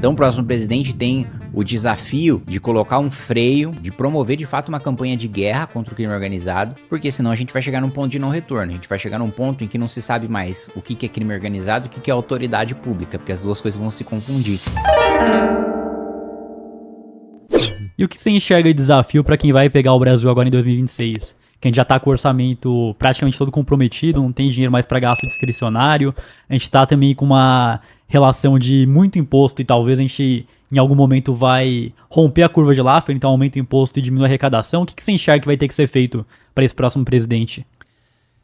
Então o próximo presidente tem o desafio de colocar um freio, de promover de fato uma campanha de guerra contra o crime organizado, porque senão a gente vai chegar num ponto de não retorno, a gente vai chegar num ponto em que não se sabe mais o que é crime organizado e o que é autoridade pública, porque as duas coisas vão se confundir. E o que você enxerga de desafio para quem vai pegar o Brasil agora em 2026? Que a gente já tá com o orçamento praticamente todo comprometido, não tem dinheiro mais para gasto discricionário, a gente tá também com uma relação de muito imposto e talvez a gente em algum momento vai romper a curva de Laffer, então aumenta o imposto e diminui a arrecadação. O que você enxerga que vai ter que ser feito para esse próximo presidente?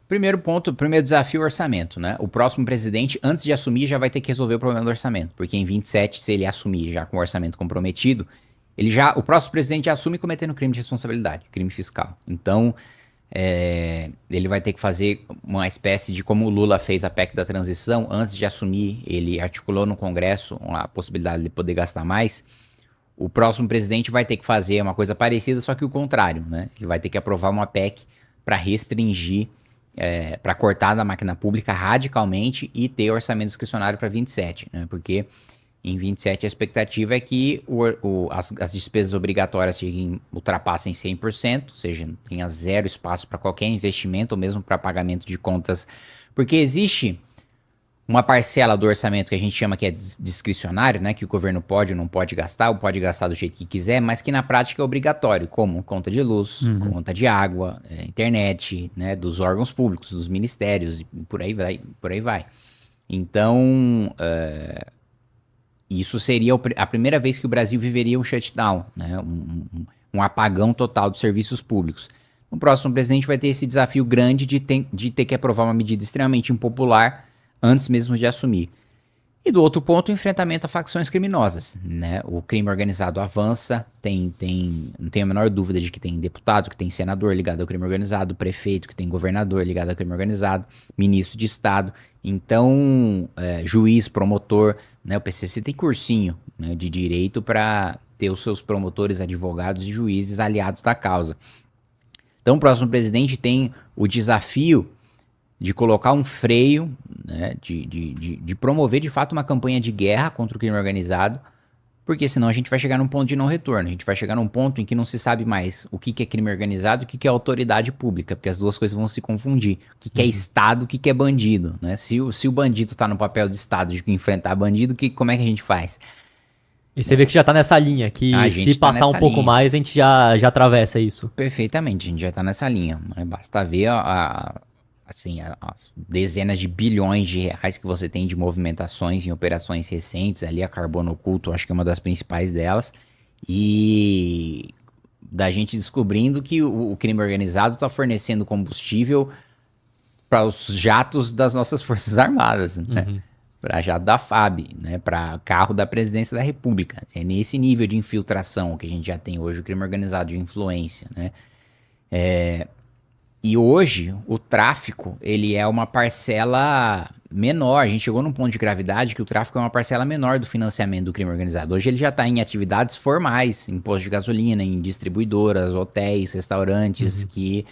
Primeiro ponto, primeiro desafio, o orçamento, né? O próximo presidente, antes de assumir, já vai ter que resolver o problema do orçamento, porque em 27, se ele assumir já com o orçamento comprometido, o próximo presidente já assume cometendo crime de responsabilidade, crime fiscal. Então, ele vai ter que fazer uma espécie de como o Lula fez a PEC da transição, antes de assumir, ele articulou no Congresso a possibilidade de poder gastar mais. O próximo presidente vai ter que fazer uma coisa parecida, só que o contrário, né? Ele vai ter que aprovar uma PEC para restringir, para cortar da máquina pública radicalmente e ter orçamento discricionário para 27, né? Porque em 27 a expectativa é que as despesas obrigatórias ultrapassem 100%, ou seja, tenha zero espaço para qualquer investimento ou mesmo para pagamento de contas, porque existe uma parcela do orçamento que a gente chama que é discricionário, né, que o governo pode ou não pode gastar, ou pode gastar do jeito que quiser, mas que na prática é obrigatório, como conta de luz, conta de água, internet, né, dos órgãos públicos, dos ministérios, e por aí vai. Então, isso seria a primeira vez que o Brasil viveria um shutdown, né? Um apagão total dos serviços públicos. O próximo presidente vai ter esse desafio grande de ter que aprovar uma medida extremamente impopular antes mesmo de assumir. E do outro ponto, o enfrentamento a facções criminosas, né? O crime organizado avança, não tenho a menor dúvida de que tem deputado, que tem senador ligado ao crime organizado, prefeito, que tem governador ligado ao crime organizado, ministro de Estado. Então, juiz, promotor, né? O PCC tem cursinho, né, de direito para ter os seus promotores, advogados e juízes aliados da causa. Então, o próximo presidente tem o desafio de colocar um freio, né, de promover de fato uma campanha de guerra contra o crime organizado, porque senão a gente vai chegar num ponto de não retorno, a gente vai chegar num ponto em que não se sabe mais o que é crime organizado e o que é autoridade pública, porque as duas coisas vão se confundir, o que é Estado, o que é bandido, né? Se o bandido tá no papel de Estado de enfrentar bandido, como é que a gente faz? E você vê que já tá nessa linha, que se passar um pouco mais, a gente já atravessa isso. Perfeitamente, a gente já tá nessa linha, né? Basta ver as dezenas de bilhões de reais que você tem de movimentações em operações recentes, ali a Carbono Oculto, acho que é uma das principais delas, e da gente descobrindo que o crime organizado está fornecendo combustível para os jatos das nossas Forças Armadas, né? Para jato da FAB, né? Para carro da Presidência da República. É nesse nível de infiltração que a gente já tem hoje o crime organizado de influência, né? E hoje, o tráfico, ele é uma parcela menor. A gente chegou num ponto de gravidade que o tráfico é uma parcela menor do financiamento do crime organizado. Hoje ele já está em atividades formais, em postos de gasolina, em distribuidoras, hotéis, restaurantes, que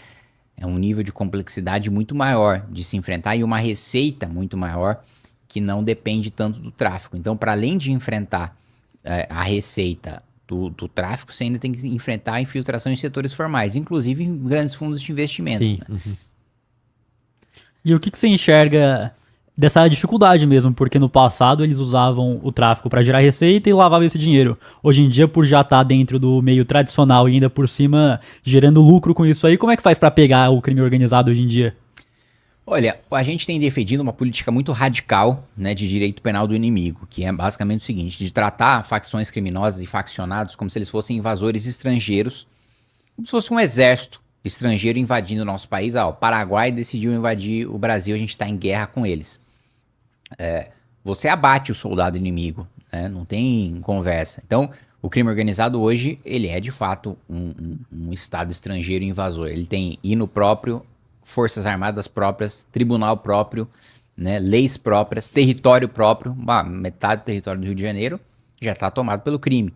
é um nível de complexidade muito maior de se enfrentar e uma receita muito maior que não depende tanto do tráfico. Então, para além de enfrentar a receita do tráfico, você ainda tem que enfrentar a infiltração em setores formais, inclusive em grandes fundos de investimento. Sim. Né? E o que você enxerga dessa dificuldade mesmo? Porque no passado eles usavam o tráfico para gerar receita e lavavam esse dinheiro. Hoje em dia, por já estar dentro do meio tradicional e ainda por cima gerando lucro com isso aí, como é que faz para pegar o crime organizado hoje em dia? Olha, a gente tem defendido uma política muito radical, né, de direito penal do inimigo, que é basicamente o seguinte, de tratar facções criminosas e faccionados como se eles fossem invasores estrangeiros, como se fosse um exército estrangeiro invadindo o nosso país. O Paraguai decidiu invadir o Brasil, a gente está em guerra com eles. Você abate o soldado inimigo, né, não tem conversa. Então, o crime organizado hoje, ele é de fato um estado estrangeiro invasor. Ele tem hino próprio, forças armadas próprias, tribunal próprio, né, leis próprias, território próprio. Metade do território do Rio de Janeiro já está tomado pelo crime.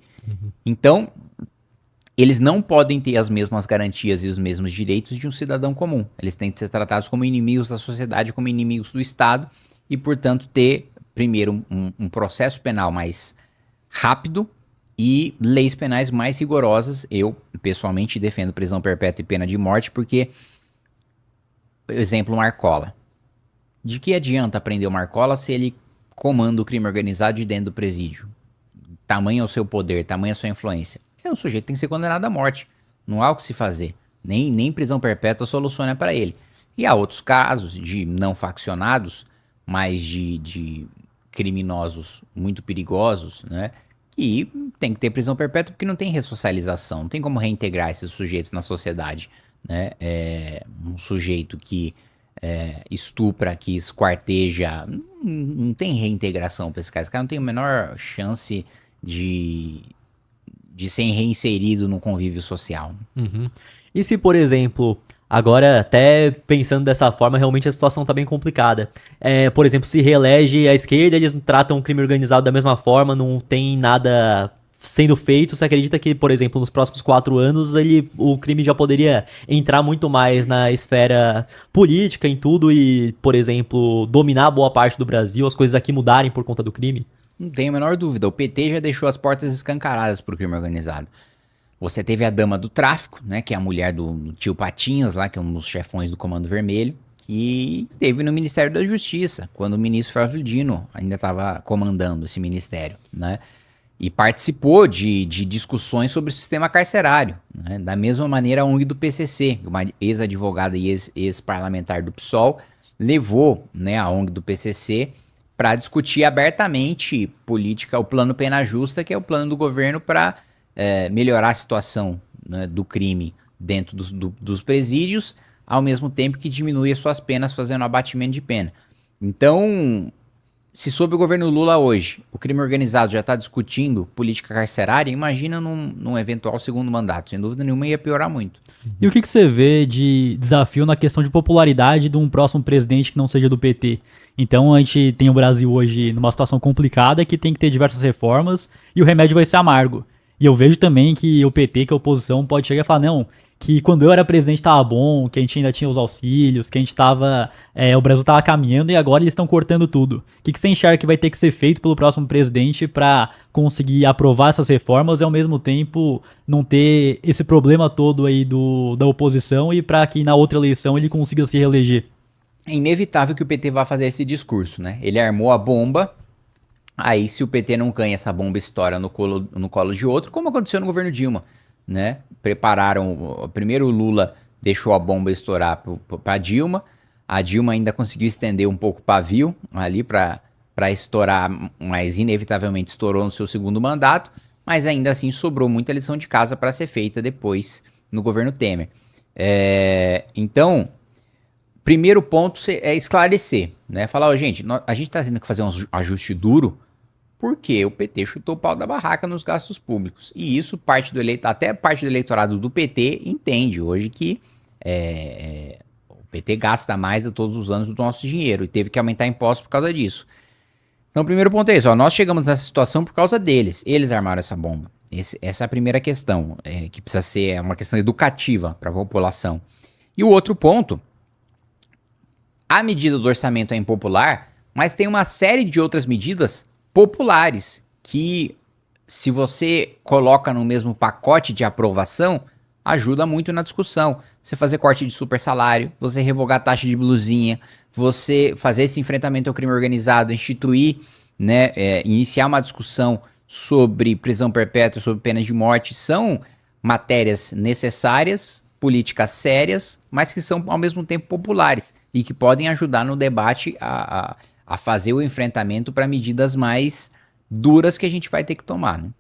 Então, eles não podem ter as mesmas garantias e os mesmos direitos de um cidadão comum. Eles têm que ser tratados como inimigos da sociedade, como inimigos do Estado e, portanto, ter, primeiro, um processo penal mais rápido e leis penais mais rigorosas. Eu, pessoalmente, defendo prisão perpétua e pena de morte porque, exemplo, Marcola. De que adianta prender o Marcola se ele comanda o crime organizado de dentro do presídio? Tamanho é o seu poder, tamanho é a sua influência. O sujeito tem que ser condenado à morte. Não há o que se fazer. Nem prisão perpétua soluciona para ele. E há outros casos de não faccionados, mas de criminosos muito perigosos, né? E tem que ter prisão perpétua porque não tem ressocialização, não tem como reintegrar esses sujeitos na sociedade, né? Um sujeito que estupra, que esquarteja, não tem reintegração para esse cara. Esse cara não tem a menor chance de ser reinserido no convívio social. Uhum. E se, por exemplo, agora até pensando dessa forma, realmente a situação tá bem complicada. Por exemplo, se reelege a esquerda, eles tratam o crime organizado da mesma forma, não tem nada sendo feito. Você acredita que, por exemplo, nos próximos 4 anos, o crime já poderia entrar muito mais na esfera política, em tudo, e, por exemplo, dominar boa parte do Brasil, as coisas aqui mudarem por conta do crime? Não tenho a menor dúvida. O PT já deixou as portas escancaradas para o crime organizado. Você teve a dama do tráfico, né, que é a mulher do tio Patinhas, lá, que é um dos chefões do Comando Vermelho, que teve no Ministério da Justiça, quando o ministro Flávio Dino ainda estava comandando esse ministério, né? E participou de discussões sobre o sistema carcerário, né? Da mesma maneira a ONG do PCC, uma ex-advogada e ex-parlamentar do PSOL, levou, né, a ONG do PCC para discutir abertamente política, o plano Pena Justa, que é o plano do governo para melhorar a situação, né, do crime dentro dos presídios, ao mesmo tempo que diminui as suas penas fazendo abatimento de pena. Então, se sob o governo Lula hoje o crime organizado já está discutindo política carcerária, imagina num eventual segundo mandato. Sem dúvida nenhuma ia piorar muito. E o que você vê de desafio na questão de popularidade de um próximo presidente que não seja do PT? Então a gente tem o Brasil hoje numa situação complicada que tem que ter diversas reformas e o remédio vai ser amargo. E eu vejo também que o PT, que é a oposição, pode chegar e falar, não, que quando eu era presidente tava bom, que a gente ainda tinha os auxílios, que a gente tava, o Brasil tava caminhando e agora eles estão cortando tudo. O que você enxerga que vai ter que ser feito pelo próximo presidente para conseguir aprovar essas reformas e ao mesmo tempo não ter esse problema todo aí da oposição e para que na outra eleição ele consiga se reeleger? É inevitável que o PT vá fazer esse discurso, né? Ele armou a bomba. Aí, se o PT não ganha, essa bomba estoura no colo de outro, como aconteceu no governo Dilma, né? Primeiro o Lula deixou a bomba estourar para Dilma, a Dilma ainda conseguiu estender um pouco o pavio ali para estourar, mas inevitavelmente estourou no seu segundo mandato, mas ainda assim sobrou muita lição de casa para ser feita depois no governo Temer. Então, primeiro ponto é esclarecer, né? Falar, gente, a gente está tendo que fazer um ajuste duro porque o PT chutou o pau da barraca nos gastos públicos. E isso até parte do eleitorado do PT entende hoje que o PT gasta mais a todos os anos do nosso dinheiro e teve que aumentar impostos por causa disso. Então, o primeiro ponto é isso. Nós chegamos nessa situação por causa deles. Eles armaram essa bomba. Essa é a primeira questão, que precisa ser uma questão educativa para a população. E o outro ponto, a medida do orçamento é impopular, mas tem uma série de outras medidas populares que, se você coloca no mesmo pacote de aprovação, ajuda muito na discussão. Você fazer corte de super salário, você revogar a taxa de blusinha, você fazer esse enfrentamento ao crime organizado, instituir, né, iniciar uma discussão sobre prisão perpétua, sobre penas de morte, são matérias necessárias, políticas sérias, mas que são ao mesmo tempo populares e que podem ajudar no debate a fazer o enfrentamento para medidas mais duras que a gente vai ter que tomar, né?